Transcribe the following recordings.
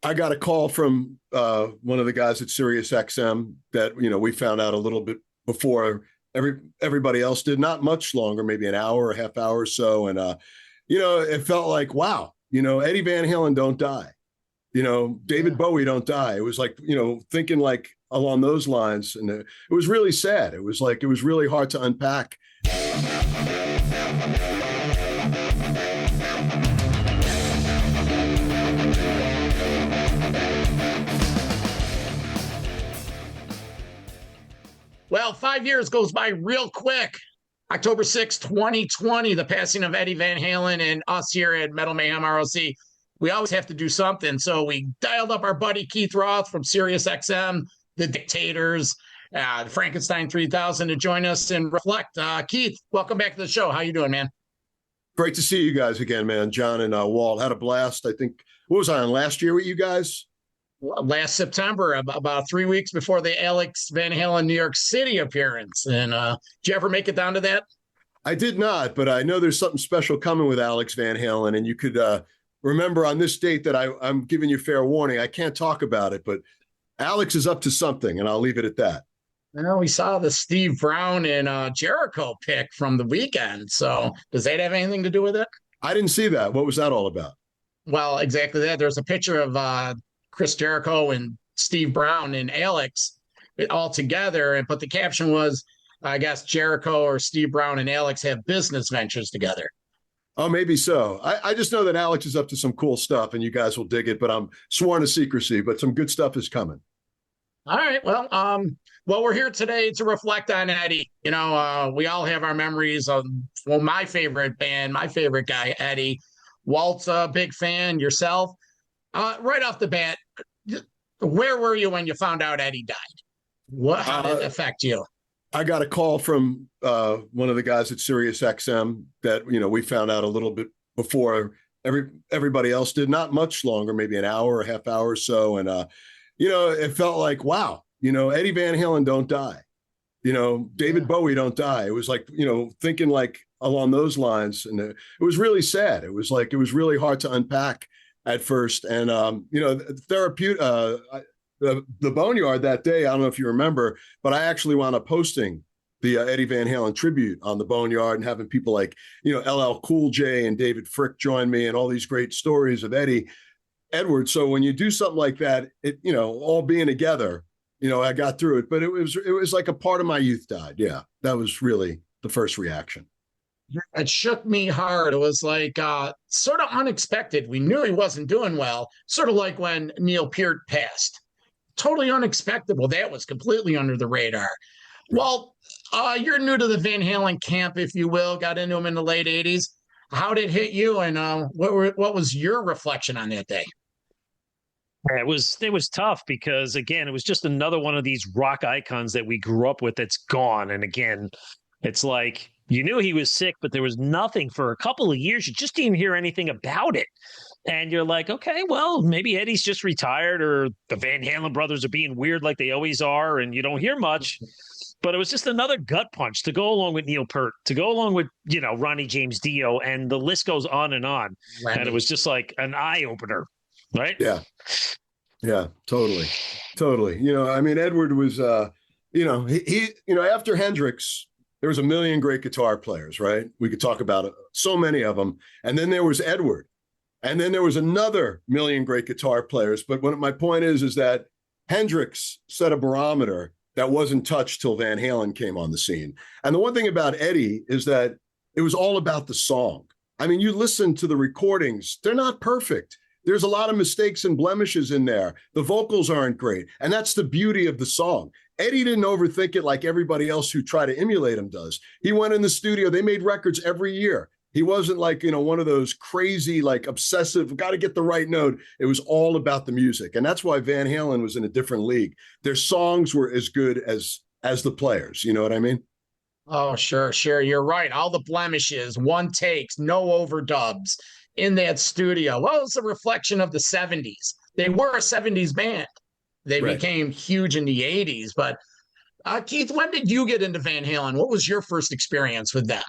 I got a call from one of the guys at SiriusXM that, we found out a little bit before everybody else did, not much longer, maybe an hour or a half hour or so. And, it felt like, wow, Eddie Van Halen don't die. David Bowie don't die. It was like, thinking like along those lines. And it was really sad. It was really hard to unpack. Well, 5 years goes by real quick. October 6, 2020, the passing of Eddie Van Halen, and us here at Metal Mayhem ROC. We always have to do something. So we dialed up our buddy Keith Roth from SiriusXM, the Dictators, the Frankenstein 3000 to join us and reflect. Keith, welcome back to the show. How you doing, man? Great to see you guys again, man. John and Walt had a blast. I think, what was I on last year with you guys? Last September, about 3 weeks before the Alex Van Halen New York City appearance. And did you ever make it down to that? I did not, but I know there's something special coming with Alex Van Halen. And you could remember on this date that I'm giving you fair warning. I can't talk about it, but Alex is up to something, and I'll leave it at that. Well, we saw the Steve Brown and Jericho pick from the weekend. So does that have anything to do with it? I didn't see that. What was that all about? Well, exactly that. There's a picture of Chris Jericho and Steve Brown and Alex all together. But the caption was, I guess, Jericho or Steve Brown and Alex have business ventures together. Oh, maybe so. I just know that Alex is up to some cool stuff and you guys will dig it, but I'm sworn to secrecy, but some good stuff is coming. All right. Well, we're here today to reflect on Eddie. We all have our memories of, my favorite band, my favorite guy, Eddie. Walt's a big fan, yourself. Right off the bat, where were you when you found out Eddie died? How did it affect you? I got a call from one of the guys at SiriusXM that, we found out a little bit before everybody else did, not much longer, maybe an hour or a half hour or so. And, it felt like, wow, Eddie Van Halen don't die. David Bowie don't die. It was like, thinking like along those lines. And it was really sad. It was really hard to unpack at first. And, the Boneyard that day, I don't know if you remember, but I actually wound up posting the Eddie Van Halen tribute on the Boneyard and having people like, LL Cool J and David Frick join me and all these great stories of Edward. So when you do something like that, it, all being together, I got through it, but it was like a part of my youth died. Yeah. That was really the first reaction. It shook me hard. It was like sort of unexpected. We knew he wasn't doing well, sort of like when Neil Peart passed. Totally unexpected. Well, that was completely under the radar. Well, you're new to the Van Halen camp, if you will, got into them in the late 80s. How did it hit you, and what was your reflection on that day? It was tough because, again, it was just another one of these rock icons that we grew up with that's gone. And again, it's like you knew he was sick, but there was nothing for a couple of years. You just didn't hear anything about it. And you're like, okay, well, maybe Eddie's just retired or the Van Halen brothers are being weird like they always are, and you don't hear much. But it was just another gut punch to go along with Neil Peart, to go along with, Ronnie James Dio, and the list goes on and on. Right. And it was just like an eye-opener, right? Yeah. Yeah, totally. Edward was, he after Hendrix, there was a million great guitar players, right? We could talk about it, so many of them. And then there was Edward. And then there was another million great guitar players. But my point is that Hendrix set a barometer that wasn't touched till Van Halen came on the scene. And the one thing about Eddie is that it was all about the song. I mean, you listen to the recordings, they're not perfect. There's a lot of mistakes and blemishes in there. The vocals aren't great. And that's the beauty of the song. Eddie didn't overthink it like everybody else who tried to emulate him does. He went in the studio. They made records every year. He wasn't like, one of those crazy, like obsessive, got to get the right note. It was all about the music. And that's why Van Halen was in a different league. Their songs were as good as the players. You know what I mean? Oh, sure. You're right. All the blemishes, one takes, no overdubs in that studio. Well, it's a reflection of the 70s. They were a 70s band. They became huge in the 80s. But Keith, when did you get into Van Halen? What was your first experience with them?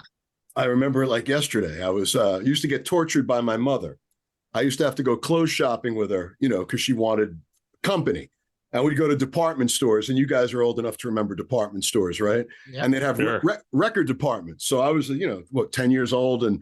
I remember it like yesterday. I was used to get tortured by my mother I used to have to go clothes shopping with her, because she wanted company. And we'd go to department stores, and you guys are old enough to remember department stores, right? Yep. And they'd have record departments. So I was, 10 years old, and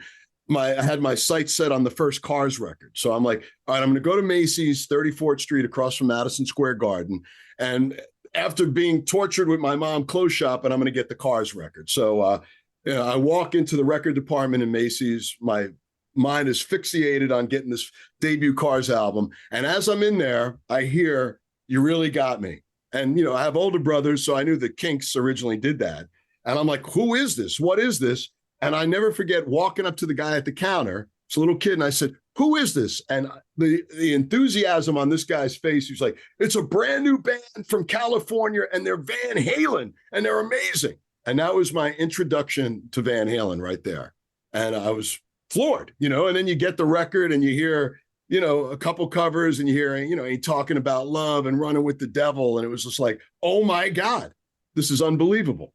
I had my sights set on the first Cars record. So I'm like, all right, I'm going to go to Macy's, 34th Street, across from Madison Square Garden. And after being tortured with my mom clothes shop, and I'm going to get the Cars record. So I walk into the record department in Macy's. My mind is fixated on getting this debut Cars album. And as I'm in there, I hear "You Really Got Me." And, I have older brothers, so I knew the Kinks originally did that. And I'm like, who is this? What is this? And I never forget walking up to the guy at the counter. It's a little kid. And I said, who is this? And the enthusiasm on this guy's face, he's like, it's a brand new band from California, and they're Van Halen, and they're amazing. And that was my introduction to Van Halen right there. And I was floored, and then you get the record and you hear, a couple covers, and you hear, he talking about love and running with the devil. And it was just like, oh my God, this is unbelievable.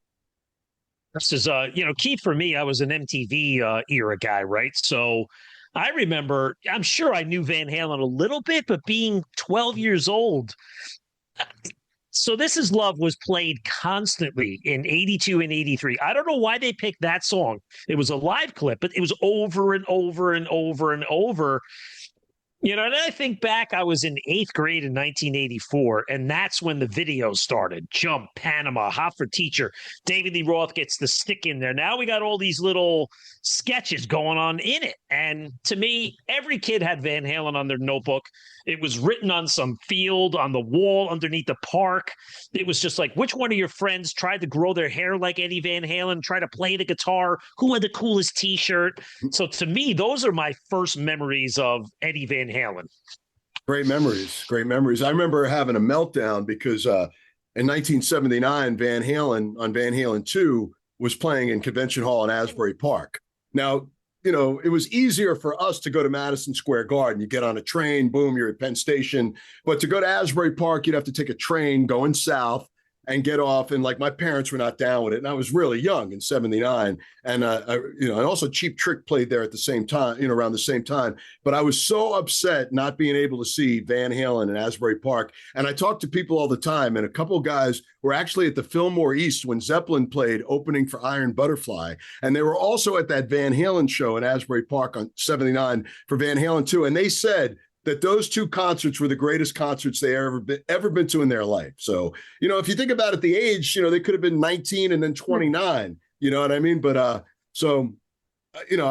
This is, Keith, for me, I was an MTV era guy, right? So I remember, I'm sure I knew Van Halen a little bit, but being 12 years old, So This Is Love was played constantly in 82 and 83. I don't know why they picked that song. It was a live clip, but it was over and over and over and over. And I think back, I was in 8th grade in 1984, and that's when the video started. Jump, Panama, Hot for Teacher. David Lee Roth gets the stick in there. Now we got all these little sketches going on in it. And to me, every kid had Van Halen on their notebook. It was written on some field, on the wall underneath the park. It was just like, which one of your friends tried to grow their hair like Eddie Van Halen, try to play the guitar? Who had the coolest T-shirt? So to me, those are my first memories of Eddie Van Halen. Great memories. I remember having a meltdown because in 1979, Van Halen on Van Halen 2 was playing in Convention Hall in Asbury Park. Now, it was easier for us to go to Madison Square Garden. You get on a train, boom, you're at Penn Station. But to go to Asbury Park, you'd have to take a train going south and get off. And like my parents were not down with it. And I was really young in 79. And, and also Cheap Trick played there at the same time, around the same time. But I was so upset not being able to see Van Halen in Asbury Park. And I talked to people all the time. And a couple of guys were actually at the Fillmore East when Zeppelin played opening for Iron Butterfly. And they were also at that Van Halen show in Asbury Park on 79 for Van Halen 2. And they said that those two concerts were the greatest concerts they ever been to in their life. So, if you think about it, the age, they could have been 19 and then 29, you know what I mean? But, I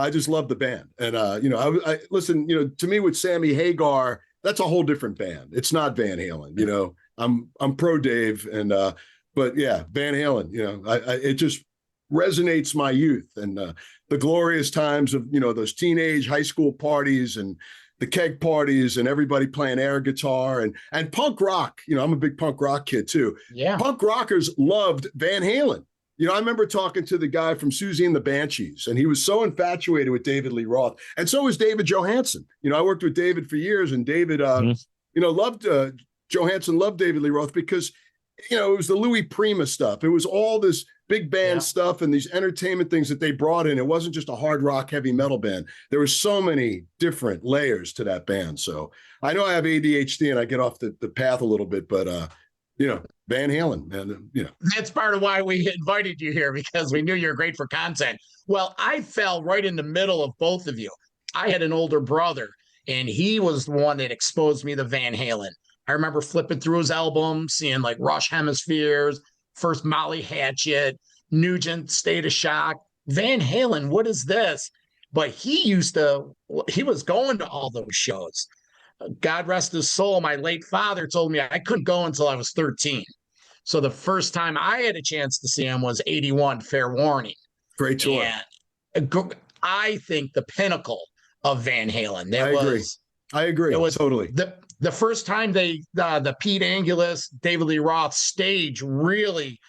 just love the band. And, I listen, to me with Sammy Hagar, that's a whole different band. It's not Van Halen, I'm pro Dave. And, but yeah, Van Halen, it just resonates my youth and the glorious times of, those teenage high school parties and the keg parties and everybody playing air guitar and punk rock. I'm a big punk rock kid too. Yeah. Punk rockers loved Van Halen. I remember talking to the guy from Susie and the Banshees, and he was so infatuated with David Lee Roth. And so was David Johansen. I worked with David for years, and David, loved Johansen loved David Lee Roth because, it was the Louis Prima stuff. It was all this big band stuff and these entertainment things that they brought in. It wasn't just a hard rock, heavy metal band. There were so many different layers to that band. So I know I have ADHD and I get off the path a little bit, but, Van Halen, man, That's part of why we invited you here, because we knew you were great for content. Well, I fell right in the middle of both of you. I had an older brother, and he was the one that exposed me to Van Halen. I remember flipping through his albums, seeing like Rush Hemispheres, first Molly Hatchet, Nugent, State of Shock, Van Halen, what is this? But he was going to all those shows. God rest his soul, my late father told me I couldn't go until I was 13. So the first time I had a chance to see him was 81, Fair Warning. Great tour. And I think the pinnacle of Van Halen. I agree. It was totally. The first time the Pete Angelus, David Lee Roth stage really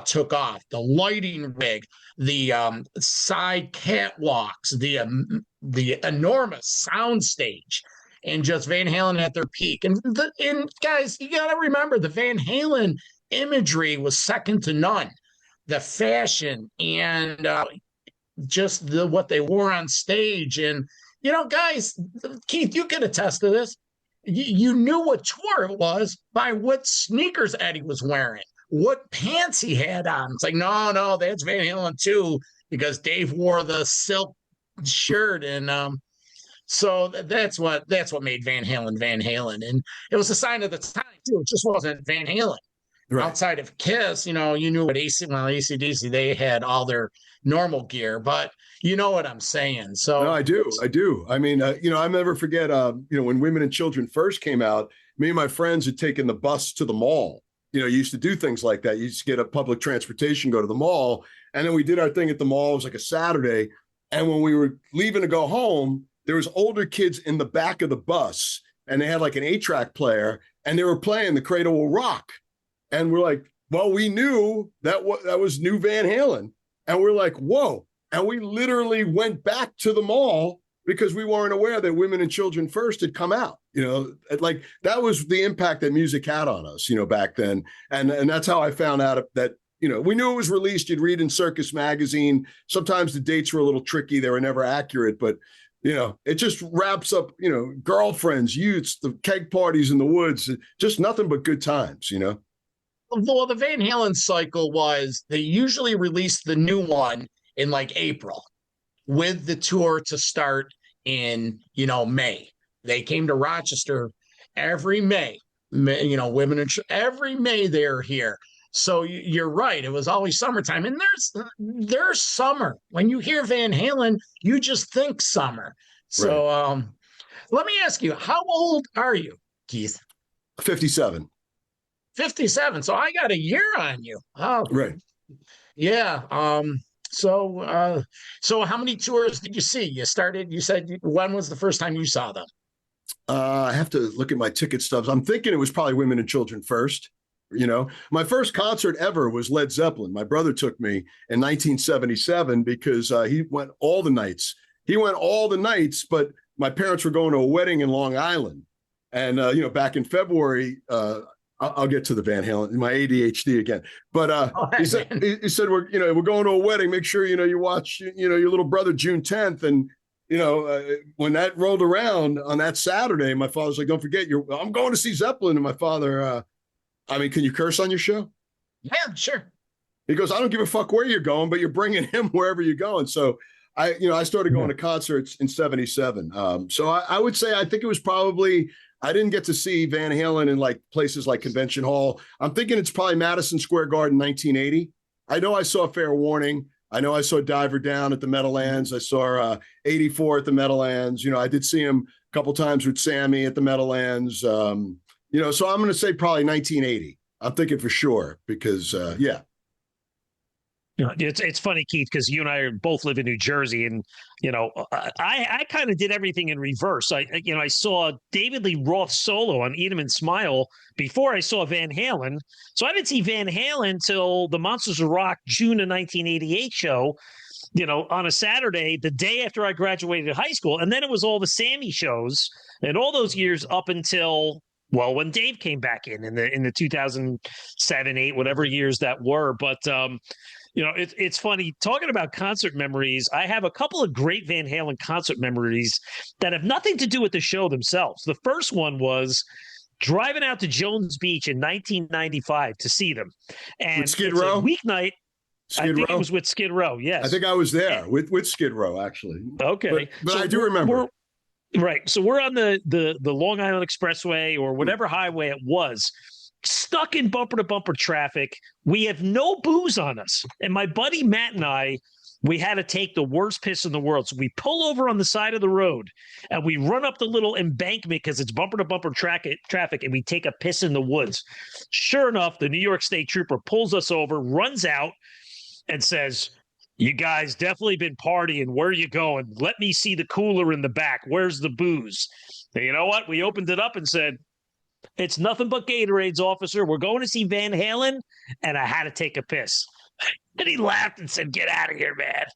took off. The lighting rig, the side catwalks, the enormous sound stage, and just Van Halen at their peak. And guys, you got to remember, the Van Halen imagery was second to none. The fashion and just what they wore on stage, and guys, Keith, you can attest to this. You knew what tour it was by what sneakers Eddie was wearing, what pants he had on. It's like, no, that's Van Halen too, because Dave wore the silk shirt, and so that's what made Van Halen, and it was a sign of the time too. It just wasn't Van Halen. Right. Outside of Kiss, you knew what AC/DC, they had all their normal gear, but you know what I'm saying. So no, I do. I mean, I'll never forget, when Women and Children first came out, me and my friends had taken the bus to the mall. You used to do things like that. You used to get a public transportation, go to the mall. And then we did our thing at the mall. It was like a Saturday. And when we were leaving to go home, there was older kids in the back of the bus, and they had like an 8-track player, and they were playing The Cradle Will Rock. And we're like, well, we knew that was new Van Halen. And we're like, whoa. And we literally went back to the mall because we weren't aware that Women and Children First had come out. Like that was the impact that music had on us, back then. And that's how I found out that, we knew it was released. You'd read in Circus Magazine. Sometimes the dates were a little tricky. They were never accurate, but it just wraps up, girlfriends, youths, the keg parties in the woods, just nothing but good times, Well, the Van Halen cycle was they usually released the new one in like April with the tour to start in, May. They came to Rochester every May, Women and every May they're here. So you're right. It was always summertime, and there's summer. When you hear Van Halen, you just think summer. So right. Let me ask you, how old are you, Keith? 57. 57. So I got a year on you. Oh, right. Yeah. So how many tours did you see? You said, when was the first time you saw them? I have to look at my ticket stubs. I'm thinking it was probably Women and Children First. My first concert ever was Led Zeppelin. My brother took me in 1977 because he went all the nights. But my parents were going to a wedding in Long Island. And, back in February, I'll get to the Van Halen, my ADHD again. But he said, we're going to a wedding. Make sure, you watch, your little brother June 10th. And, when that rolled around on that Saturday, my father's like, don't forget, I'm going to see Zeppelin. And my father, can you curse on your show? Yeah, sure. He goes, I don't give a fuck where you're going, but you're bringing him wherever you're going. So I started going to concerts in 77. So I would say, I think it was probably, I didn't get to see Van Halen in like places like Convention Hall. I'm thinking it's probably Madison Square Garden, 1980. I know I saw Fair Warning. I know I saw Diver Down at the Meadowlands. I saw 84 at the Meadowlands. I did see him a couple times with Sammy at the Meadowlands. So I'm going to say probably 1980. I'm thinking for sure because, yeah. It's funny, Keith, because you and I both live in New Jersey, and I kind of did everything in reverse. I saw David Lee Roth solo on Eat 'Em and Smile before I saw Van Halen. So I didn't see Van Halen till the Monsters of Rock June of 1988 show. On a Saturday, the day after I graduated high school, and then it was all the Sammy shows, and all those years up until. Well, when Dave came back in the 2007, 8, whatever years that were, but. It's funny talking about concert memories. I have a couple of great Van Halen concert memories that have nothing to do with the show themselves. The first one was driving out to Jones Beach in 1995 to see them. And with Skid Row? A weeknight. I think it was with Skid Row, yes. I think I was there with Skid Row, actually. Okay. But so I do remember. Right. So we're on the Long Island Expressway or whatever highway it was. Stuck in bumper-to-bumper traffic. We have no booze on us. And my buddy Matt and I, we had to take the worst piss in the world. So we pull over on the side of the road, and we run up the little embankment because it's bumper-to-bumper traffic, and we take a piss in the woods. Sure enough, the New York State Trooper pulls us over, runs out, and says, "You guys definitely been partying. Where are you going? Let me see the cooler in the back. Where's the booze?" And you know what? We opened it up and said, "It's nothing but Gatorades, officer. We're going to see Van Halen, and I had to take a piss." And he laughed and said, "Get out of here, man."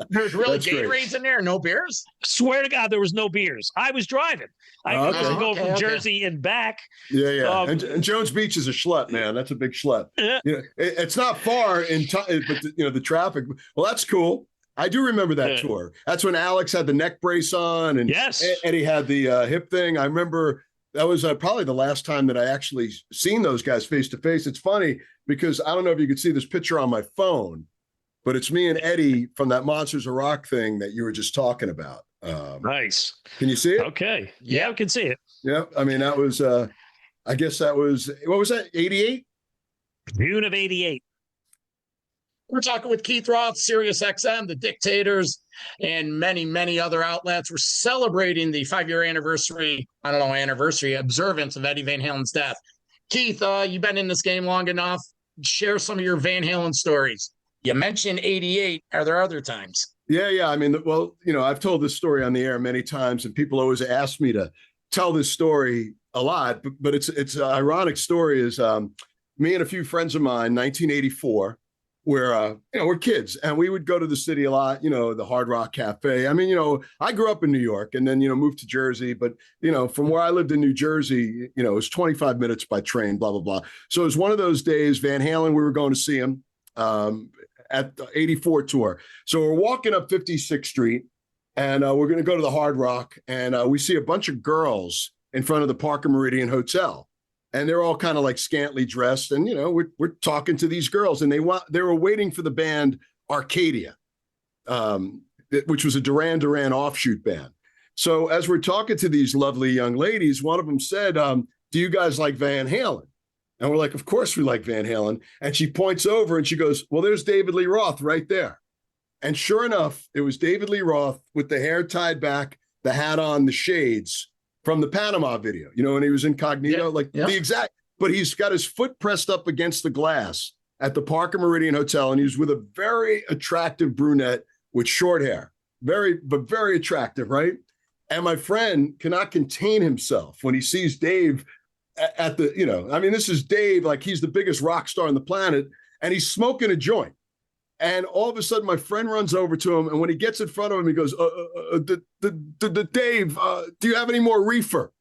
There's really Gatorades in there, no beers? Swear to God, there was no beers. I was driving. I was going from Jersey and back. Yeah. And Jones Beach is a schlep, man. That's a big schlep. It's not far in time, but the traffic. Well, that's cool. I do remember that Uh, tour. That's when Alex had the neck brace on and Yes. Eddie had the hip thing. I remember that was probably the last time that I actually seen those guys face to face. It's funny because I don't know if you could see this picture on my phone, but it's me and Eddie from that Monsters of Rock thing that you were just talking about. Nice. Can you see it? Okay. Yeah, I can see it. Yeah. I mean, that was, I guess that was, what was that, 88? June of 88. We're talking with Keith Roth, SiriusXM, the Dictators, and many, many other outlets. We're celebrating the 5-year anniversary, anniversary observance of Eddie Van Halen's death. Keith, you've been in this game long enough. Share some of your Van Halen stories. You mentioned 88. Are there other times? Yeah. I mean, well, I've told this story on the air many times, and people always ask me to tell this story a lot, but it's an ironic story. Is me and a few friends of mine, 1984, where we're kids and we would go to the city a lot, the Hard Rock Cafe. I mean, I grew up in New York and then moved to Jersey, but from where I lived in New Jersey, it was 25 minutes by train, blah blah blah. So it was one of those days. Van Halen, we were going to see him at the 84 tour. So we're walking up 56th Street and we're going to go to the Hard Rock, and we see a bunch of girls in front of the Parker Meridian Hotel. And they're all kind of like scantily dressed. And, we're talking to these girls, and they were waiting for the band Arcadia, which was a Duran Duran offshoot band. So as we're talking to these lovely young ladies, one of them said, do you guys like Van Halen? And we're like, of course we like Van Halen. And she points over and she goes, well, there's David Lee Roth right there. And sure enough, it was David Lee Roth with the hair tied back, the hat on, the shades, from the Panama video, when he was incognito, the exact, but he's got his foot pressed up against the glass at the Parker Meridian Hotel. And he was with a very attractive brunette with short hair, very attractive, right? And my friend cannot contain himself when he sees Dave at the, this is Dave, like he's the biggest rock star on the planet, and he's smoking a joint. And all of a sudden, my friend runs over to him, and when he gets in front of him, he goes, Dave, do you have any more reefer?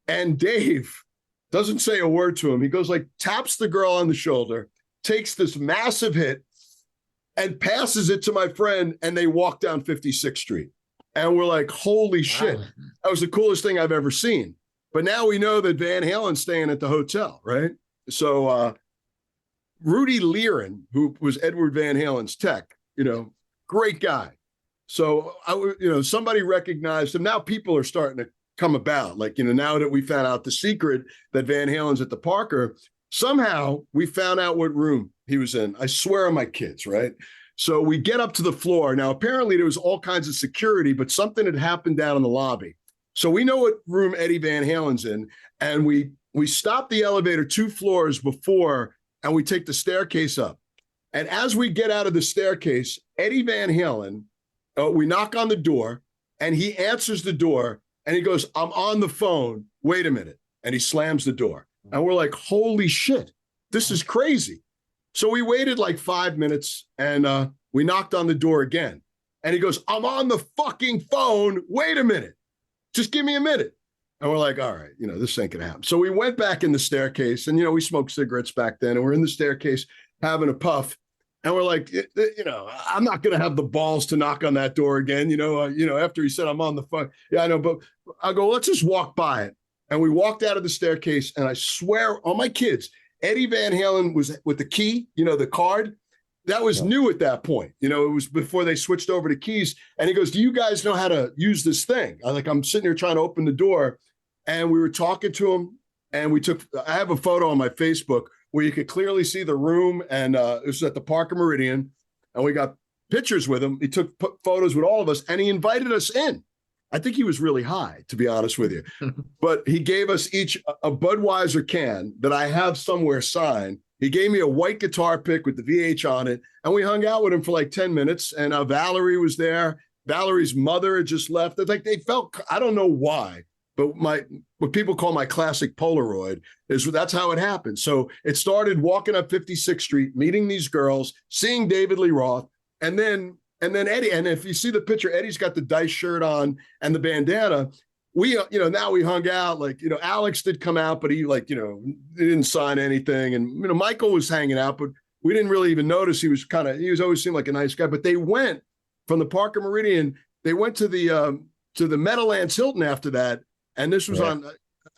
And Dave doesn't say a word to him. He goes taps the girl on the shoulder, takes this massive hit, and passes it to my friend, and they walk down 56th Street. And we're like, holy shit, that was the coolest thing I've ever seen. But now we know that Van Halen's staying at the hotel, right? So, Rudy Learin, who was Edward Van Halen's tech, great guy. So somebody recognized him. Now people are starting to come about. Now that we found out the secret that Van Halen's at the Parker, somehow we found out what room he was in. I swear on my kids, right? So we get up to the floor. Now, apparently there was all kinds of security, but something had happened down in the lobby. So we know what room Eddie Van Halen's in. And we stop the elevator 2 floors before, and we take the staircase up. And as we get out of the staircase, Eddie Van Halen, we knock on the door, and he answers the door, and he goes, I'm on the phone. Wait a minute. And he slams the door. And we're like, holy shit, this is crazy. So we waited 5 minutes, and we knocked on the door again. And he goes, I'm on the fucking phone. Wait a minute. Just give me a minute. And we're like, all right, this ain't gonna happen. So we went back in the staircase, and, we smoked cigarettes back then, and we're in the staircase having a puff. And we're like, I'm not going to have the balls to knock on that door again. After he said, I'm on the phone. Yeah, I know. But I go, let's just walk by it. And we walked out of the staircase, and I swear on my kids, Eddie Van Halen was with the key, the card. That was new at that point. It was before they switched over to keys. And he goes, do you guys know how to use this thing? I'm sitting here trying to open the door, and we were talking to him, and I have a photo on my Facebook where you could clearly see the room, and it was at the Parker Meridian, and we got pictures with him. He took photos with all of us, and he invited us in. I think he was really high, to be honest with you. But he gave us each a Budweiser can that I have somewhere signed. He gave me a white guitar pick with the VH on it, and we hung out with him for 10 minutes, and Valerie was there. Valerie's mother had just left. It's they felt, I don't know why, but what people call my classic Polaroid that's how it happened. So it started walking up 56th Street, meeting these girls, seeing David Lee Roth, and then Eddie. And if you see the picture, Eddie's got the Dice shirt on and the bandana. We, now we hung out. Alex did come out, but he didn't sign anything. And Michael was hanging out, but we didn't really even notice. He always seemed like a nice guy. But they went from the Parker Meridian, they went to the Meadowlands Hilton after that, and this was on.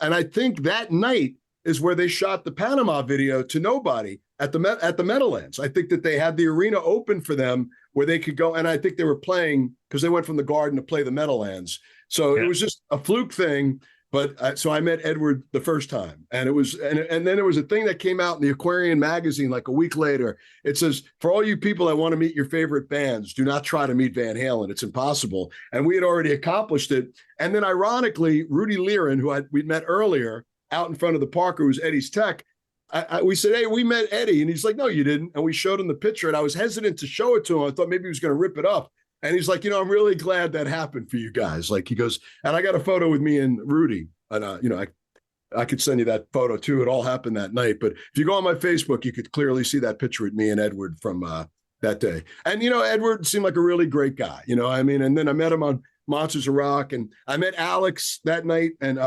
And I think that night is where they shot the Panama video to nobody at the Meadowlands. I think that they had the arena open for them where they could go, and I think they were playing because they went from the Garden to play the Meadowlands. So it was just a fluke thing. But so I met Edward the first time, and it was, and then there was a thing that came out in the Aquarian magazine like a week later. It says, for all you people that want to meet your favorite bands, do not try to meet Van Halen. It's impossible. And we had already accomplished it. And then ironically, Rudy Lehren, who we'd met earlier out in front of the Parker, who's Eddie's tech, we said, hey, we met Eddie. And he's like, no, you didn't. And we showed him the picture, and I was hesitant to show it to him. I thought maybe he was going to rip it up. And he's like, I'm really glad that happened for you guys. Like, he goes, and I got a photo with me and Rudy. And, I could send you that photo too. It all happened that night. But if you go on my Facebook, you could clearly see that picture with me and Edward from that day. And, Edward seemed like a really great guy, I mean, and then I met him on Monsters of Rock, and I met Alex that night. And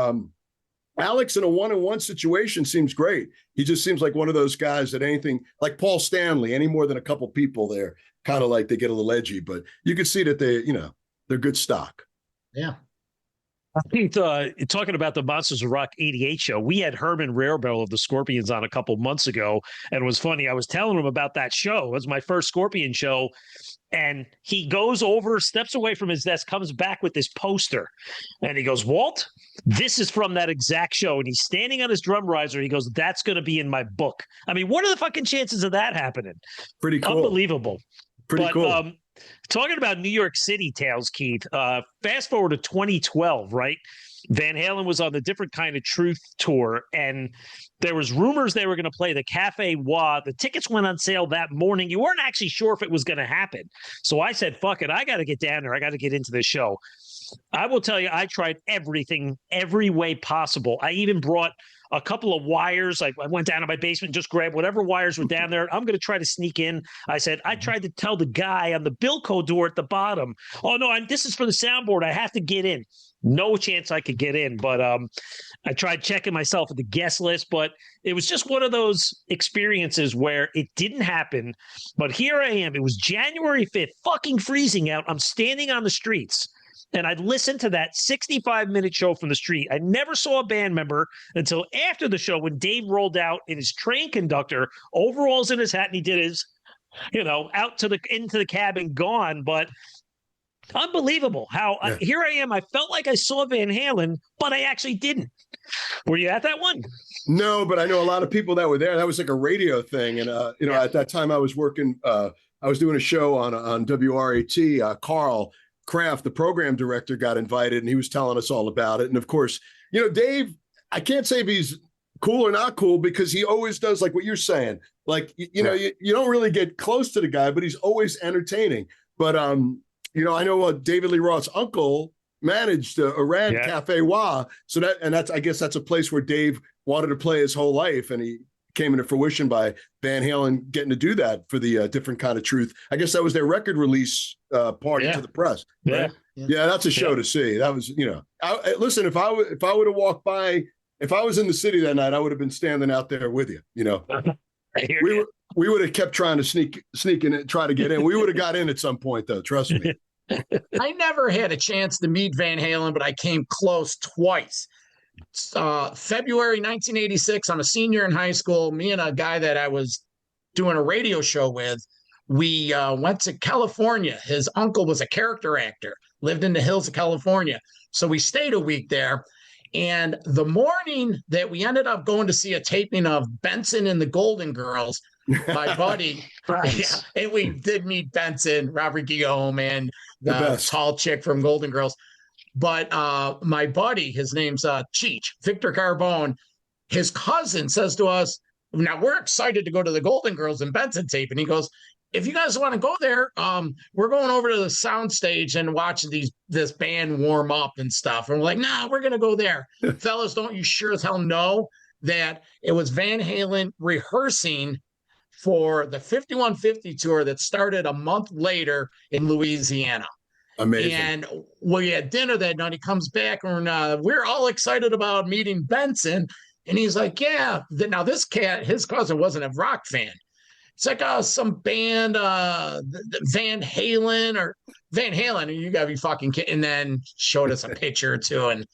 Alex in a one-on-one situation seems great. He just seems like one of those guys that anything like Paul Stanley, any more than a couple people there, kind of like they get a little edgy, but you could see that they're good stock. Yeah. Keith, talking about the Monsters of Rock 88 show, we had Herman Rarebell of the Scorpions on a couple months ago, and it was funny. I was telling him about that show. It was my first Scorpion show, and he goes over, steps away from his desk, comes back with this poster, and he goes, Walt, this is from that exact show, and he's standing on his drum riser. He goes, that's going to be in my book. I mean, what are the fucking chances of that happening? Pretty cool. Unbelievable. Pretty cool. Talking about New York City tales, Keith, fast forward to 2012, right? Van Halen was on the Different Kind of Truth tour, and there was rumors they were going to play the Café Wha. The tickets went on sale that morning. You weren't actually sure if it was going to happen. So I said, fuck it, I got to get down there. I got to get into this show. I will tell you, I tried everything, every way possible. I even brought a couple of wires. I went down to my basement, just grabbed whatever wires were down there. I'm going to try to sneak in. I said, I tried to tell the guy on the Bilco door at the bottom, oh, no, this is for the soundboard. I have to get in. No chance I could get in. But I tried checking myself at the guest list, but it was just one of those experiences where it didn't happen. But here I am. It was January 5th, fucking freezing out. I'm standing on the streets. And I listened to that 65-minute show from the street. I never saw a band member until after the show when Dave rolled out in his train conductor, overalls in his hat, and he did his, out into the cabin, gone. But unbelievable how here I am. I felt like I saw Van Halen, but I actually didn't. Were you at that one? No, but I know a lot of people that were there. That was like a radio thing. And, at that time I was working, I was doing a show on WRAT, Carl Kraft, the program director, got invited, and he was telling us all about it. And of course, Dave, I can't say if he's cool or not cool, because he always does like what you're saying. Like, you don't really get close to the guy, but he's always entertaining. But, I know David Lee Roth's uncle managed ran Café Wha. So I guess that's a place where Dave wanted to play his whole life. And he came into fruition by Van Halen getting to do that for the Different Kind of Truth. I guess that was their record release party to the press. Right? Yeah, that's a show to see. That was, listen, if I would have walked by, if I was in the city that night, I would have been standing out there with you. We would have kept trying to sneak in and try to get in. We would have got in at some point, though. Trust me. I never had a chance to meet Van Halen, but I came close twice. February 1986, I'm a senior in high school. Me and a guy that I was doing a radio show with, we went to California. His uncle was a character actor, lived in the hills of California. So we stayed a week there. And the morning that we ended up going to see a taping of Benson and the Golden Girls, my buddy, and we did meet Benson, Robert Guillaume, and the tall chick from Golden Girls. But my buddy, his name's Cheech, Victor Carbone, his cousin says to us, now we're excited to go to the Golden Girls and Benson tape. And he goes, if you guys want to go there, we're going over to the sound stage and watch this band warm up and stuff. And we're like, nah, we're going to go there. Fellas, don't you sure as hell know that it was Van Halen rehearsing for the 5150 tour that started a month later in Louisiana. Amazing. And we had dinner that night. He comes back and we're all excited about meeting Benson. And he's like, yeah. Now this cat, his cousin wasn't a rock fan. It's like some band, Van Halen or Van Halen, and you gotta be fucking kidding. And then showed us a picture or two, and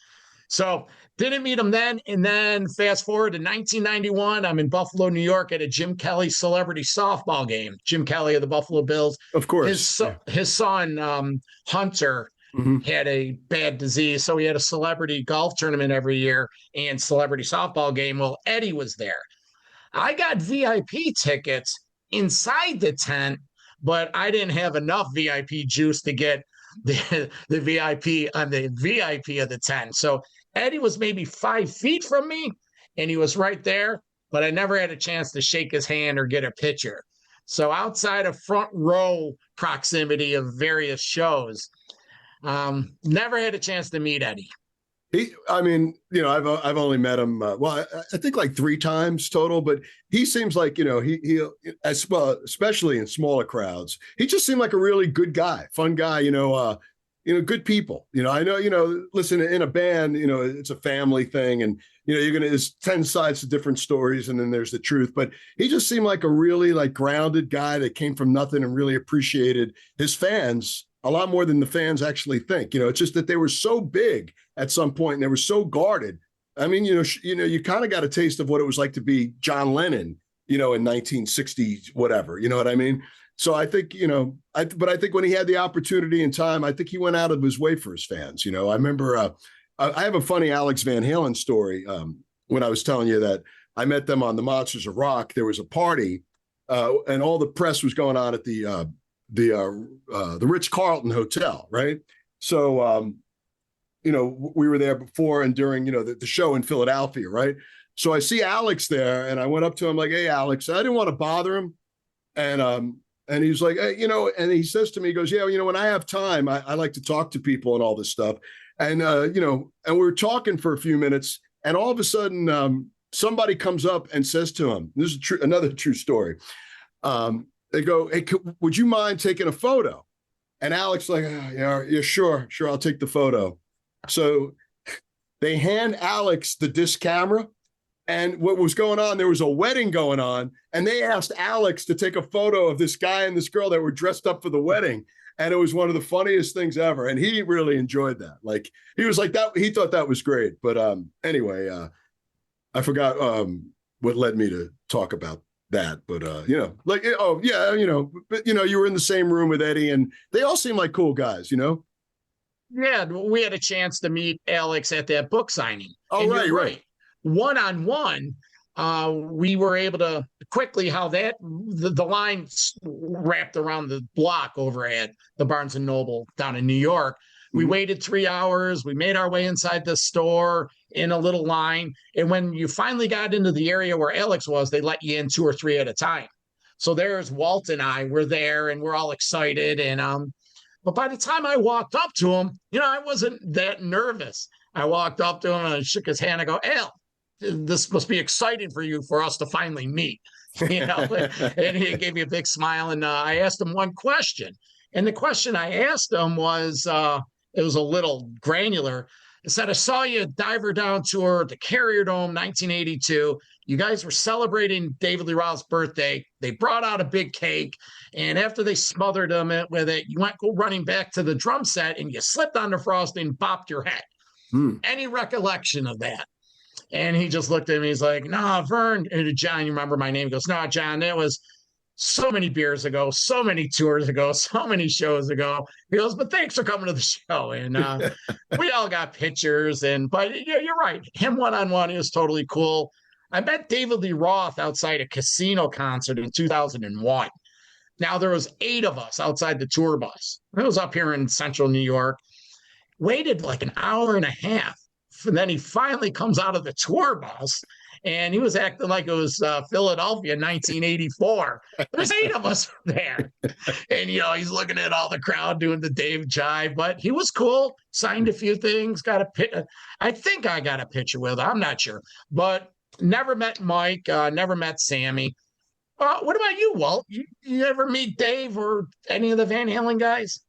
so didn't meet him then. And then fast forward to 1991, I'm in Buffalo, New York, at a Jim Kelly celebrity softball game. Jim Kelly of the Buffalo Bills, of course, his son Hunter had a bad disease, so he had a celebrity golf tournament every year and celebrity softball game. Well, Eddie was there. I got VIP tickets inside the tent, but I didn't have enough VIP juice to get the VIP on the VIP of the tent. So Eddie was maybe 5 feet from me, and he was right there, but I never had a chance to shake his hand or get a picture. So outside of front row proximity of various shows, never had a chance to meet Eddie. I mean, I've only met him. Well, I think like 3 times total, but he seems like, he as well, especially in smaller crowds, he just seemed like a really good guy, fun guy, good people. I know, listen, in a band, it's a family thing, and there's 10 sides to different stories, and then there's the truth. But he just seemed like a really like grounded guy that came from nothing and really appreciated his fans a lot more than the fans actually think. It's just that they were so big at some point and they were so guarded. I mean, you kind of got a taste of what it was like to be John Lennon, in 1960, whatever, you know what I mean? So I think, but I think when he had the opportunity and time, I think he went out of his way for his fans. I remember, I have a funny Alex Van Halen story. When I was telling you that I met them on the Monsters of Rock, there was a party and all the press was going on at the Ritz-Carlton Hotel, right? So, we were there before and during, the show in Philadelphia, right? So I see Alex there, and I went up to him like, "Hey, Alex," I didn't want to bother him, and he's like, "Hey," and he says to me, he goes, "Yeah, when I have time, I like to talk to people and all this stuff," and and we're talking for a few minutes, and all of a sudden, somebody comes up and says to him, "This is another true story." They go, "Hey, would you mind taking a photo?" And Alex like, "Oh, yeah, sure, I'll take the photo." So they hand Alex the disc camera, and what was going on, there was a wedding going on, and they asked Alex to take a photo of this guy and this girl that were dressed up for the wedding. And it was one of the funniest things ever. And he really enjoyed that. Like, he was like that. He thought that was great. But anyway, I forgot what led me to talk about that, but but you were in the same room with Eddie, and they all seem like cool guys. Yeah, we had a chance to meet Alex at that book signing. Oh, and right. One-on-one, we were able to quickly how that the line wrapped around the block over at the Barnes and Noble down in New York. We waited 3 hours. We made our way inside the store in a little line. And when you finally got into the area where Alex was, they let you in 2 or 3 at a time. So there's Walt and I, we're there and we're all excited. And but by the time I walked up to him, I wasn't that nervous. I walked up to him and I shook his hand. I go, "Al, this must be exciting for us to finally meet." And he gave me a big smile. And I asked him one question. And the question I asked him was, it was a little granular. It said, "I saw you at Diver Down Tour, the Carrier Dome, 1982. You guys were celebrating David Lee Roth's birthday. They brought out a big cake. And after they smothered him with it, you went running back to the drum set and you slipped on the frosting and bopped your head. Any recollection of that?" And he just looked at me. He's like, "No, Vern." And John, you remember my name? He goes, "No, John, that was so many beers ago, so many tours ago, so many shows ago." He goes, "But thanks for coming to the show." And we all got pictures. But you're right. Him one-on-one is totally cool. I met David Lee Roth outside a Casino concert in 2001. Now, there was 8 of us outside the tour bus. It was up here in central New York. Waited like an hour and a half. And then he finally comes out of the tour bus, and he was acting like it was Philadelphia 1984. There's 8 of us there. And, he's looking at all the crowd doing the Dave jive, but he was cool, signed a few things, I think I got a picture with him. I'm not sure, but never met Mike, never met Sammy. What about you, Walt? You ever meet Dave or any of the Van Halen guys?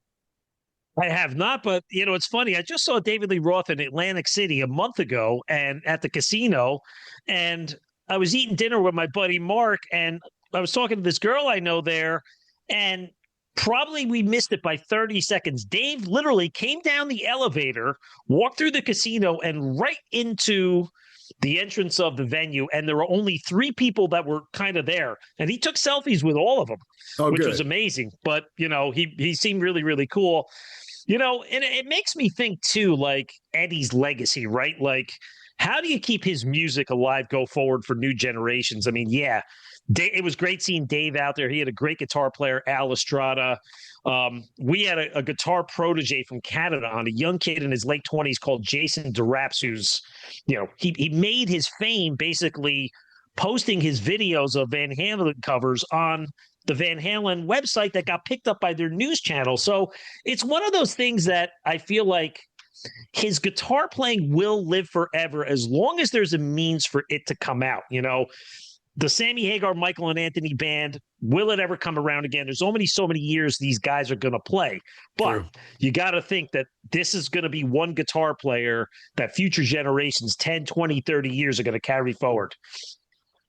I have not, but it's funny. I just saw David Lee Roth in Atlantic City a month ago and at the casino, and I was eating dinner with my buddy Mark, and I was talking to this girl I know there, and probably we missed it by 30 seconds. Dave literally came down the elevator, walked through the casino, and right into the entrance of the venue. And there were only 3 people that were kind of there. And he took selfies with all of them, which was amazing. But, he seemed really, really cool. And it makes me think, too, like Eddie's legacy, right? Like, how do you keep his music alive, go forward for new generations? I mean, yeah. It was great seeing Dave out there. He had a great guitar player, Al Estrada. We had a guitar protege from Canada on, a young kid in his late 20s called Jason DeRaps, who's, he made his fame basically posting his videos of Van Halen covers on the Van Halen website that got picked up by their news channel. So it's one of those things that I feel like his guitar playing will live forever as long as there's a means for it to come out. The Sammy Hagar, Michael and Anthony band, will it ever come around again? There's only so many years these guys are going to play. But you got to think that this is going to be one guitar player that future generations, 10, 20, 30 years are going to carry forward.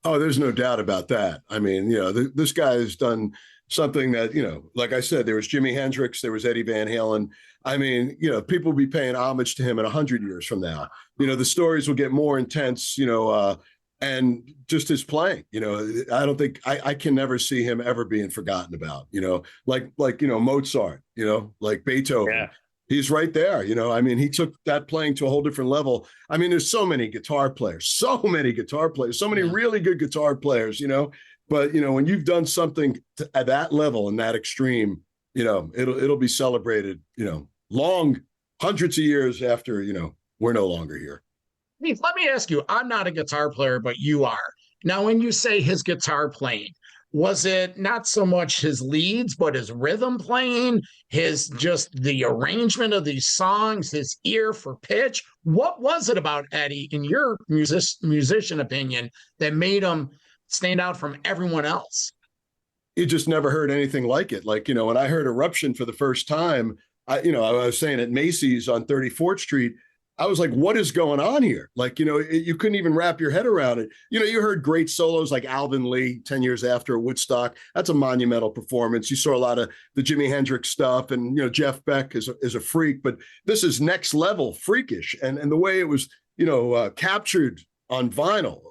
Oh, there's no doubt about that. I mean, this guy has done something that, like I said, there was Jimi Hendrix, there was Eddie Van Halen. I mean, people will be paying homage to him in 100 years from now. The stories will get more intense, and just his playing, I don't think I can never see him ever being forgotten about, like Mozart, like Beethoven. Yeah. He's right there. I mean, he took that playing to a whole different level. I mean, there's so many guitar players, so many really good guitar players, but, when you've done something at that level and that extreme, it'll be celebrated, long hundreds of years after, we're no longer here. Let me ask you, I'm not a guitar player, but you are. Now, when you say his guitar playing, was it not so much his leads, but his rhythm playing, just the arrangement of these songs, his ear for pitch? What was it about Eddie, in your musician opinion, that made him stand out from everyone else? You just never heard anything like it. Like, when I heard Eruption for the first time, I was saying at Macy's on 34th Street, I was like, what is going on here? Like, you couldn't even wrap your head around it. You heard great solos like Alvin Lee 10 years after Woodstock. That's a monumental performance. You saw a lot of the Jimi Hendrix stuff, and, Jeff Beck is a freak, but this is next level freakish. And the way it was, captured on vinyl,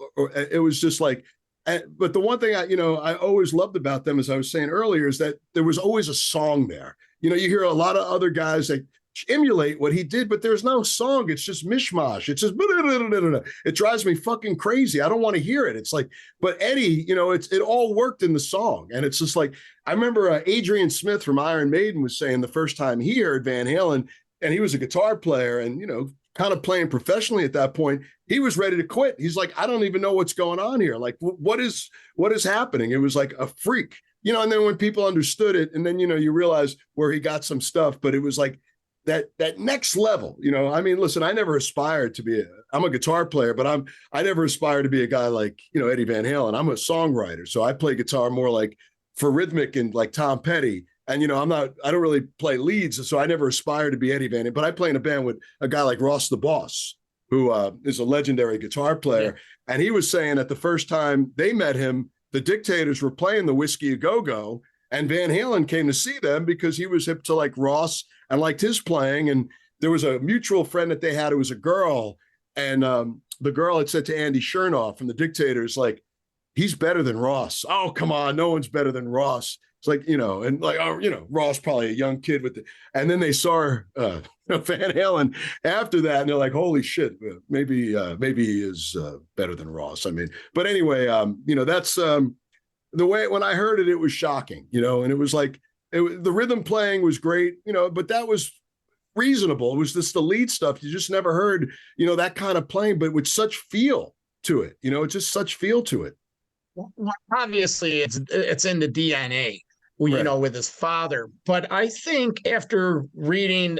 it was just like, but the one thing I always loved about them, as I was saying earlier, is that there was always a song there. You hear a lot of other guys that emulate what he did, but there's no song. It's just mishmash. It's just it drives me fucking crazy. I don't want to hear it. It's like, but Eddie, it all worked in the song. And it's just like, I remember Adrian Smith from Iron Maiden was saying the first time he heard Van Halen, and he was a guitar player and, kind of playing professionally at that point, he was ready to quit. He's like, I don't even know what's going on here. Like, what is happening? It was like a freak, and then when people understood it, and then, you realize where he got some stuff, but it was like, that next level, I mean, listen, I never aspired to I'm a guitar player, but I never aspired to be a guy like, Eddie Van Halen. I'm a songwriter. So I play guitar more like for rhythmic and like Tom Petty. And, I don't really play leads. So I never aspired to be Eddie Van Halen, but I play in a band with a guy like Ross the Boss, who is a legendary guitar player. Yeah. And he was saying that the first time they met him, the Dictators were playing the Whiskey A Go-Go, and Van Halen came to see them because he was hip to like Ross and liked his playing. And there was a mutual friend that they had who was a girl. And the girl had said to Andy Chernoff from the Dictators, like, he's better than Ross. Oh, come on. No one's better than Ross. It's like, and like, Ross, probably a young kid and then they saw Van Halen after that. And they're like, holy shit, maybe he is better than Ross. I mean, but anyway, that's the way, when I heard it, it was shocking, and it was like, the rhythm playing was great, but that was reasonable. It was just the lead stuff. You just never heard, that kind of playing, but with such feel to it, just such feel to it. Well, obviously it's in the DNA, with his father. But I think after reading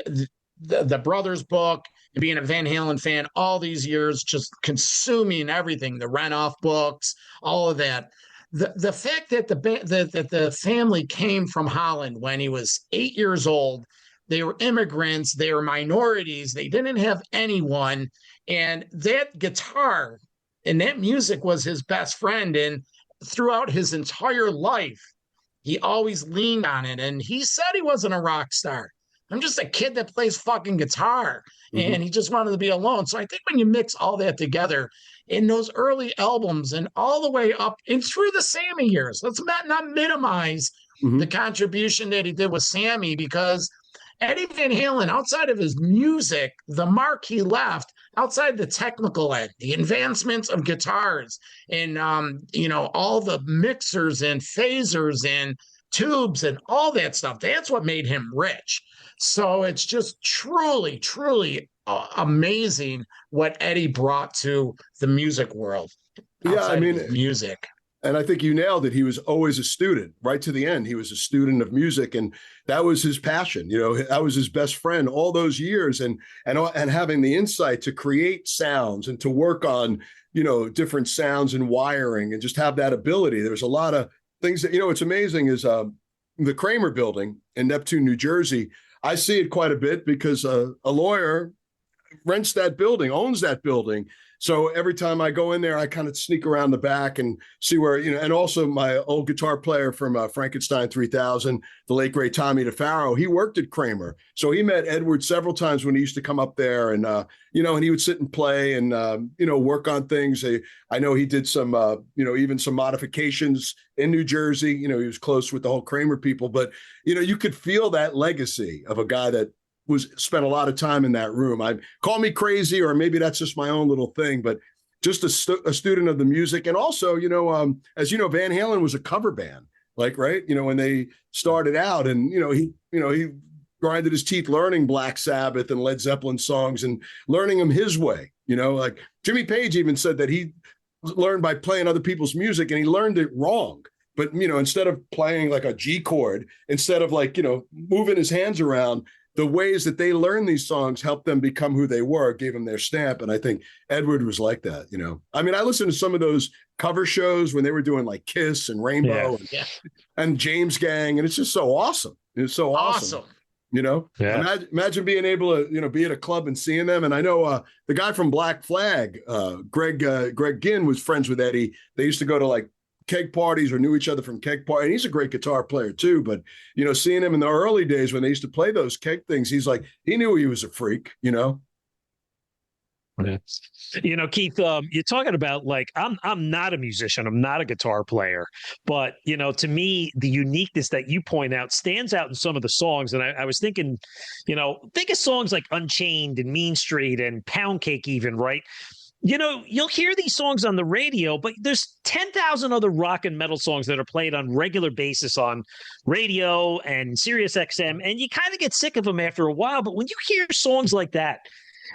the brothers book and being a Van Halen fan all these years, just consuming everything, the Renoff books, all of that, the fact that the family came from Holland when he was 8 years old, they were immigrants, they were minorities, they didn't have anyone, and that guitar and that music was his best friend. And throughout his entire life, he always leaned on it. And he said he wasn't a rock star. I'm just a kid that plays fucking guitar, and he just wanted to be alone. So I think when you mix all that together in those early albums and all the way up and through the Sammy years, let's not minimize the contribution that he did with Sammy, because Eddie Van Halen, outside of his music, the mark he left, outside the technical end, the advancements of guitars and, all the mixers and phasers and tubes and all that stuff, that's what made him rich. So it's just truly, truly amazing what Eddie brought to the music world. Yeah, I mean, music. And I think you nailed it. He was always a student right to the end. He was a student of music, and that was his passion. That was his best friend all those years, and having the insight to create sounds and to work on, different sounds and wiring, and just have that ability. There's a lot of things that, what's amazing is the Kramer building in Neptune, New Jersey. I see it quite a bit because a lawyer rents that building, owns that building. So every time I go in there, I kind of sneak around the back and see where, and also my old guitar player from Frankenstein 3000, the late great Tommy DeFaro, he worked at Kramer. So he met Edward several times when he used to come up there, and, and he would sit and play and, work on things. I know he did some, even some modifications in New Jersey. He was close with the whole Kramer people, but, you could feel that legacy of a guy that spent a lot of time in that room. Call me crazy, or maybe that's just my own little thing, but just a student of the music. And also, as you know, Van Halen was a cover band, right? When they started out, and, he grinded his teeth learning Black Sabbath and Led Zeppelin songs and learning them his way, like Jimmy Page even said that he learned by playing other people's music, and he learned it wrong. But, instead of playing like a G chord, instead of moving his hands around, the ways that they learned these songs helped them become who they were, gave them their stamp. And I think Edward was like that, I mean, I listened to some of those cover shows when they were doing like Kiss and Rainbow and James Gang. And it's just so awesome. It's so awesome. Imagine being able to, be at a club and seeing them. And I know the guy from Black Flag, Greg Ginn, was friends with Eddie. They used to go to keg parties, or knew each other from keg parties. And he's a great guitar player too. But, seeing him in the early days when they used to play those keg things, he knew he was a freak, Yeah. Keith, you're talking about I'm not a musician. I'm not a guitar player. But, to me, the uniqueness that you point out stands out in some of the songs. And I was thinking, think of songs like Unchained and Mean Street and Pound Cake even, right? You'll hear these songs on the radio, but there's 10,000 other rock and metal songs that are played on regular basis on radio and SiriusXM, and you kind of get sick of them after a while. But when you hear songs like that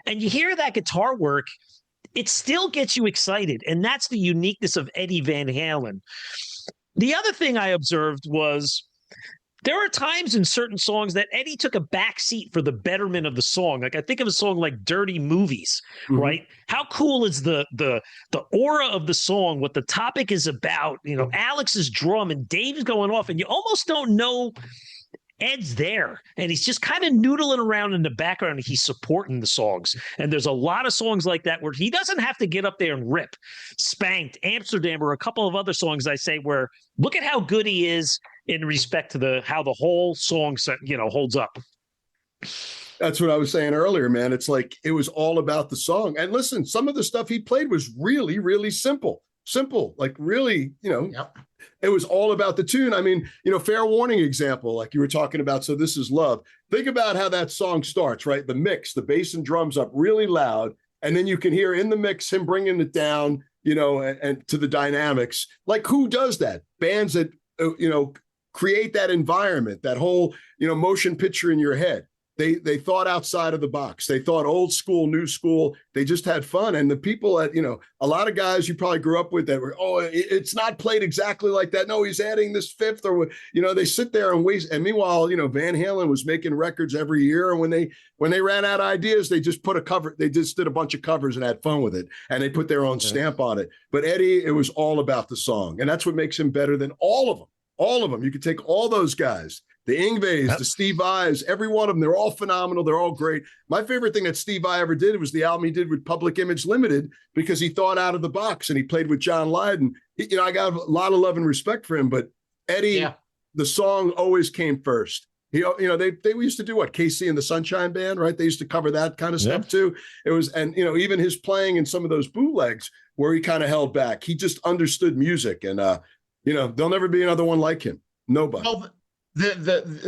and you hear that guitar work, it still gets you excited. And that's the uniqueness of Eddie Van Halen. The other thing I observed was there are times in certain songs that Eddie took a back seat for the betterment of the song. Like I think of a song like Dirty Movies, right? How cool is the aura of the song, what the topic is about, Alex's drum and Dave's going off, and you almost don't know Ed's there, and he's just kind of noodling around in the background, and he's supporting the songs. And there's a lot of songs like that where he doesn't have to get up there and rip. Spanked, Amsterdam, or a couple of other songs I say where look at how good he is in respect to how the whole song, holds up. That's what I was saying earlier, man. It's like it was all about the song. And listen, some of the stuff he played was really, really simple, like really, It was all about the tune. I mean, Fair Warning example, like you were talking about. So This Is Love. Think about how that song starts, right? The mix, the bass and drums up really loud. And then you can hear in the mix him bringing it down, and to the dynamics. Like who does that? Bands that, create that environment, that whole, motion picture in your head. They thought outside of the box. They thought old school, new school. They just had fun. And the people that, a lot of guys you probably grew up with that were, it's not played exactly like that. No, he's adding this fifth, or, they sit there and waste. And meanwhile, Van Halen was making records every year. And when they ran out of ideas, they just put a cover. They just did a bunch of covers and had fun with it. And they put their own stamp on it. But Eddie, it was all about the song. And that's what makes him better than all of them. All of them. You could take all those guys the Yngwies, the Steve Vais, every one of them, they're all phenomenal. They're all great. My favorite thing that Steve Vai ever did was the album he did with Public Image Limited, because he thought out of the box and he played with John Lydon. I got a lot of love and respect for him, but Eddie, the song always came first. They used to do what, KC and the Sunshine Band, right? They used to cover that kind of stuff too. It was, and even his playing in some of those bootlegs where he kind of held back. He just understood music, and there'll never be another one like him. Nobody. Well,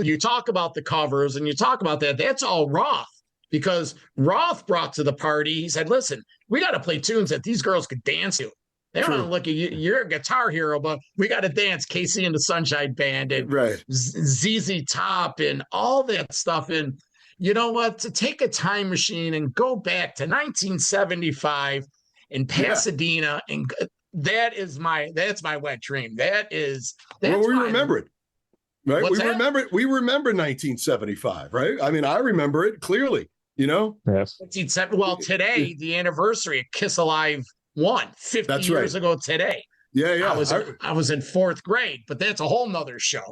you talk about the covers and you talk about that. That's all Roth, because Roth brought to the party. He said, "Listen, we got to play tunes that these girls could dance to. They don't want to look at you. You're a guitar hero, but we got to dance KC and the Sunshine Band and ZZ Top and all that stuff." And you know what? To take a time machine and go back to 1975 in Pasadena, and that's my wet dream. That's we remember it, right? What's that? We remember 1975, right? I mean, I remember it clearly. Yes. Well, today the anniversary of Kiss Alive 50 years ago today. Yeah. I was in fourth grade, but that's a whole nother show.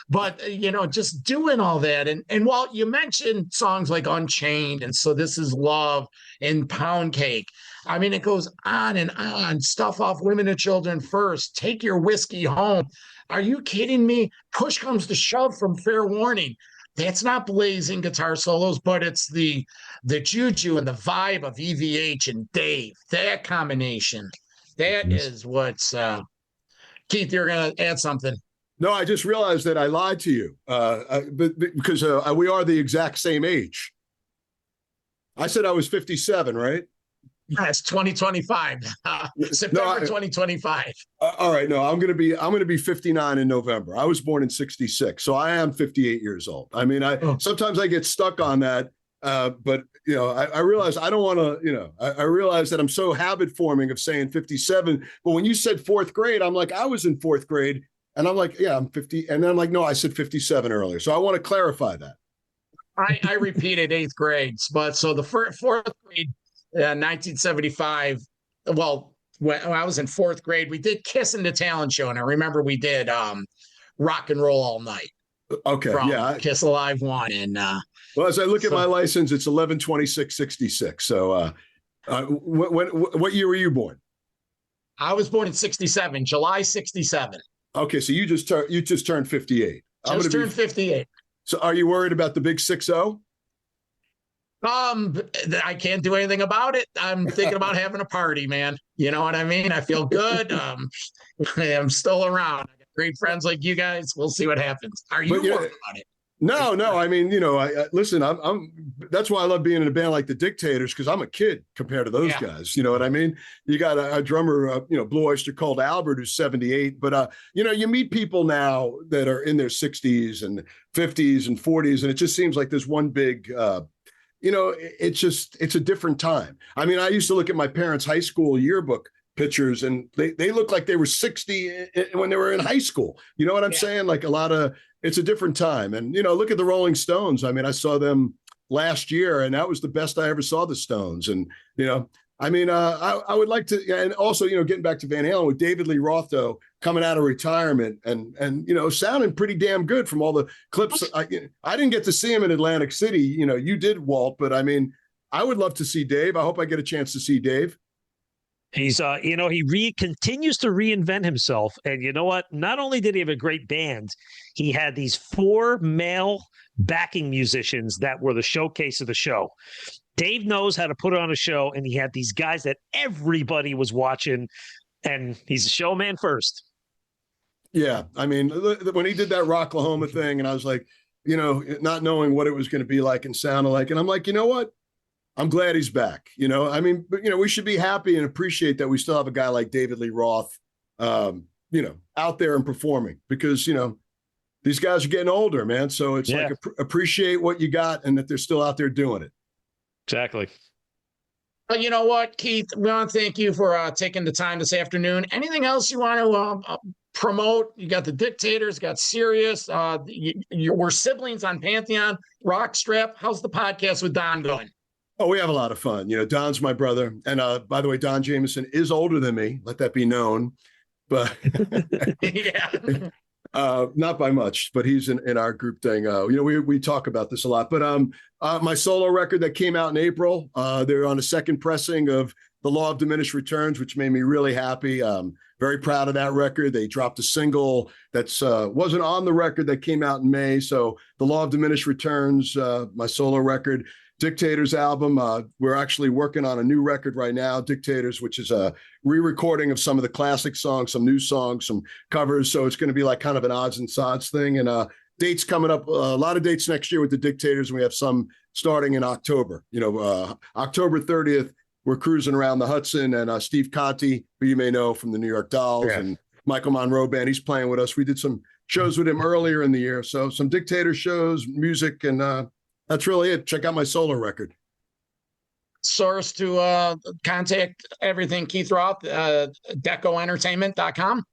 But just doing all that, and Walt, you mentioned songs like Unchained and So This Is Love and Pound Cake. I mean, it goes on and on. Stuff off Women and Children First. Take Your Whiskey Home. Are you kidding me? Push Comes to Shove from Fair Warning. That's not blazing guitar solos, but it's the juju and the vibe of EVH and Dave. That combination. That is what's Keith, you're going to add something. No, I just realized that I lied to you because we are the exact same age. I said I was 57, right? Yes, 2025. September 2025. All right, no, I'm going to be 59 in November. I was born in 66, so I am 58 years old. I mean, sometimes I get stuck on that, but I realize I don't want to. I realize that I'm so habit forming of saying 57. But when you said fourth grade, I'm like, I was in fourth grade, and I'm like, yeah, I'm 50, and then I'm like, no, I said 57 earlier. So I want to clarify that. I repeated eighth grades, but so the fourth grade. 1975. Well, when I was in fourth grade, we did Kiss and the Talent Show, and I remember we did Rock and Roll All Night. Okay, yeah, Kiss Alive 1, and well, as I look at my license, it's 11/26/66. So, what year were you born? I was born in 67, July 67. Okay, so you just turned 58. Just turned 58. So, are you worried about the big 60? I can't do anything about it. I'm thinking about having a party, man. You know what I mean? I feel good. I'm still around. I got great friends like you guys. We'll see what happens. Are you worried about it? No. I mean, listen, I'm that's why I love being in a band like the Dictators, because I'm a kid compared to those guys. You know what I mean? You got a drummer, Blue Oyster called Albert, who's 78. But, you meet people now that are in their 60s and 50s and 40s, and it just seems like there's one big it's a different time. I mean, I used to look at my parents' high school yearbook pictures, and they look like they were 60 when they were in high school. You know what I'm saying? Like it's a different time. And, look at the Rolling Stones. I mean, I saw them last year, and that was the best I ever saw the Stones. And, I would like to, and also, getting back to Van Halen with David Lee Roth, though, coming out of retirement and sounding pretty damn good from all the clips. I didn't get to see him in Atlantic City. You did, Walt, but I mean, I would love to see Dave. I hope I get a chance to see Dave. He's, he continues to reinvent himself. And you know what? Not only did he have a great band, he had these 4 male backing musicians that were the showcase of the show. Dave knows how to put on a show, and he had these guys that everybody was watching, and he's a showman first. Yeah. I mean, when he did that Rocklahoma thing, and I was like, not knowing what it was going to be like and sound like, and I'm like, you know what? I'm glad he's back. I mean, but, we should be happy and appreciate that we still have a guy like David Lee Roth, out there and performing, because, these guys are getting older, man. So it's like, appreciate what you got and that they're still out there doing it. Exactly. Well, you know what, Keith? We want to thank you for taking the time this afternoon. Anything else you want to promote? You got the Dictators, got Sirius. We're siblings on Pantheon, Rockstrap. How's the podcast with Don going? Oh, we have a lot of fun. Don's my brother. And by the way, Don Jameson is older than me. Let that be known. But Not by much, but he's in our group thing. We talk about this a lot. But my solo record that came out in April, they're on a second pressing of The Law of Diminished Returns, which made me really happy. Very proud of that record. They dropped a single that's wasn't on the record that came out in May. So The Law of Diminished Returns, my solo record. Dictators album. We're actually working on a new record right now, Dictators, which is a re-recording of some of the classic songs, some new songs, some covers. So it's going to be like kind of an odds and sods thing. And dates coming up, a lot of dates next year with the Dictators. And we have some starting in October. October 30th, we're cruising around the Hudson, and Steve Conti, who you may know from the New York Dolls, and Michael Monroe Band, he's playing with us. We did some shows with him earlier in the year. So some Dictator shows, music, and that's really it. Check out my solo record. Source to contact everything Keith Roth, decoentertainment.com.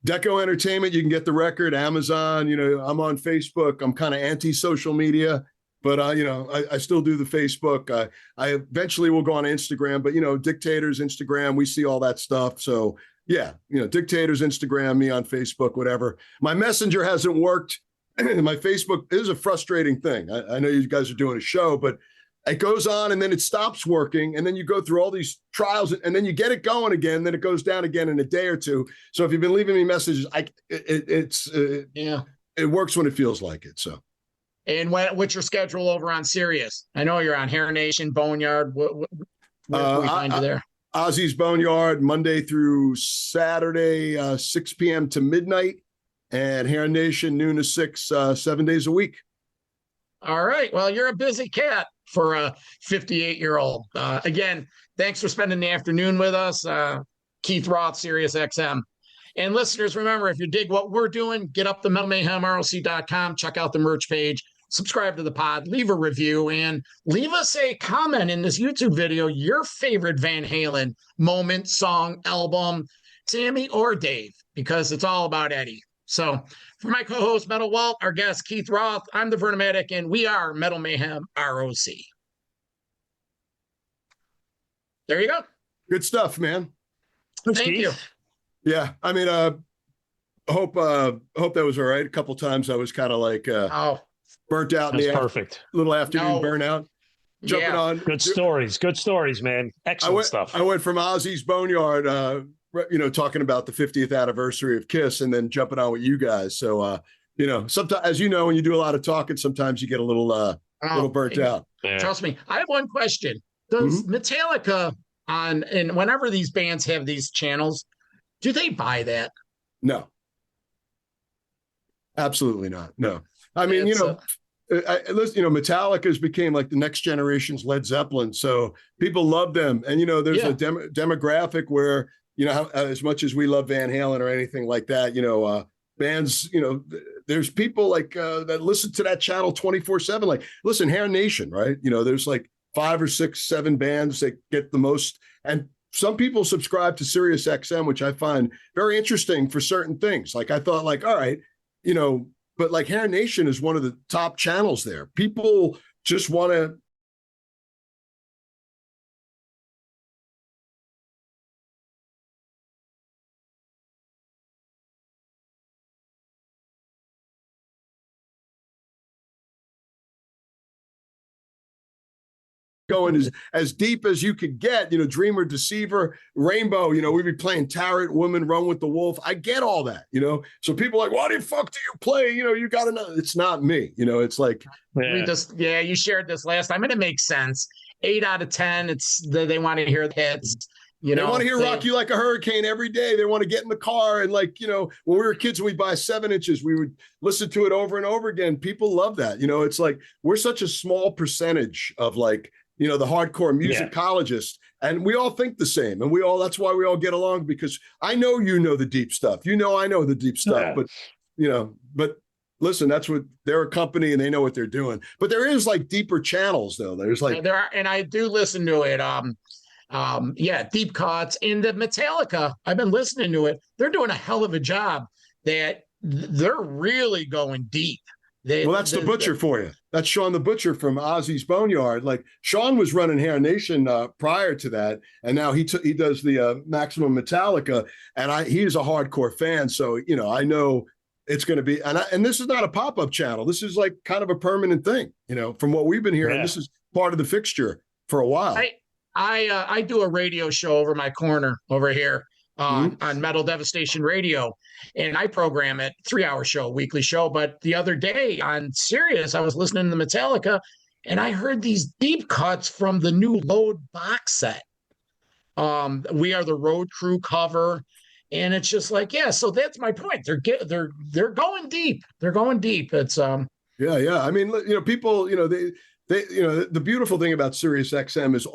Deco Entertainment, you can get the record, Amazon. I'm on Facebook. I'm kind of anti-social media, but I still do the Facebook. I eventually will go on Instagram, but Dictators, Instagram, we see all that stuff. So yeah, Dictators, Instagram, me on Facebook, whatever. My Messenger hasn't worked. My Facebook is a frustrating thing. I know you guys are doing a show, but it goes on and then it stops working. And then you go through all these trials and then you get it going again. Then it goes down again in a day or two. So if you've been leaving me messages, it works when it feels like it. So. And what's your schedule over on Sirius? I know you're on Hair Nation, Boneyard. Where can we find you there? Ozzy's Boneyard, Monday through Saturday, 6 p.m. to midnight. And Hair Nation, noon to 6, 7 days a week. All right. Well, you're a busy cat for a 58-year-old. Again, thanks for spending the afternoon with us. Keith Roth, SiriusXM. And listeners, remember, if you dig what we're doing, get up to metalmayhemroc.com, check out the merch page, subscribe to the pod, leave a review, and leave us a comment in this YouTube video, your favorite Van Halen moment, song, album, Sammy or Dave, because it's all about Eddie. So for my co-host, Metal Walt, our guest, Keith Roth, I'm the Vernomatic, and we are Metal Mayhem ROC. There you go. Good stuff, man. Thank you. Yeah, I mean, hope that was all right. A couple times I was kind of like burnt out. That's perfect. Little afternoon burnout. Jumping on. Good stories, man. Excellent stuff. I went from Ozzy's Boneyard, talking about the 50th anniversary of Kiss, and then jumping on with you guys. So, sometimes, as you know, when you do a lot of talking, sometimes you get a little burnt out. Yeah. Trust me. I have one question. Does Metallica and whenever these bands have these channels, do they buy that? No. Absolutely not. No. I mean, Metallica's became like the next generation's Led Zeppelin. So people love them. And, there's a demographic where, as much as we love Van Halen or anything like that, bands, there's people like that listen to that channel 24/7. Like, listen, Hair Nation, right? There's like 5 or 6, 7 bands that get the most. And some people subscribe to SiriusXM, which I find very interesting for certain things. Like, I thought, like, all right, but like Hair Nation is one of the top channels there. People just want to going as deep as you could get, Dreamer, Deceiver, Rainbow, we'd be playing Tarot, Woman, Run with the Wolf. I get all that, so people are like, why the fuck do you play? You got to know. It's not me, it's like. You shared this last time and it makes sense. 8 out of 10, they want to hear the hits. They want to hear Rock You Like a Hurricane every day. They want to get in the car and when we were kids, we'd buy 7 inches. We would listen to it over and over again. People love that. It's like we're such a small percentage of the hardcore musicologists, and we all think the same. And that's why we all get along, because I know the deep stuff. I know the deep stuff, but listen, that's what they're a company and they know what they're doing. But there is deeper channels though. There's there are, and I do listen to it. Deep Cuts and the Metallica. I've been listening to it. They're doing a hell of a job. That they're really going deep. That's the Butcher for you. That's Sean the Butcher from Ozzy's Boneyard. Like, Sean was running Hair Nation prior to that, and now he does the Maximum Metallica, and he's a hardcore fan. So I know it's going to be, and this is not a pop-up channel. This is like kind of a permanent thing, from what we've been hearing. This is part of the fixture for a while. I do a radio show over my corner over here on Metal Devastation Radio, and I program it, 3-hour show, weekly show. But the other day on Sirius, I was listening to Metallica, and I heard these deep cuts from the new Load box set. We Are the Road Crew cover. And it's just like, yeah, so that's my point. They're going deep. They're going deep. It's yeah. I mean, people, the beautiful thing about SiriusXM is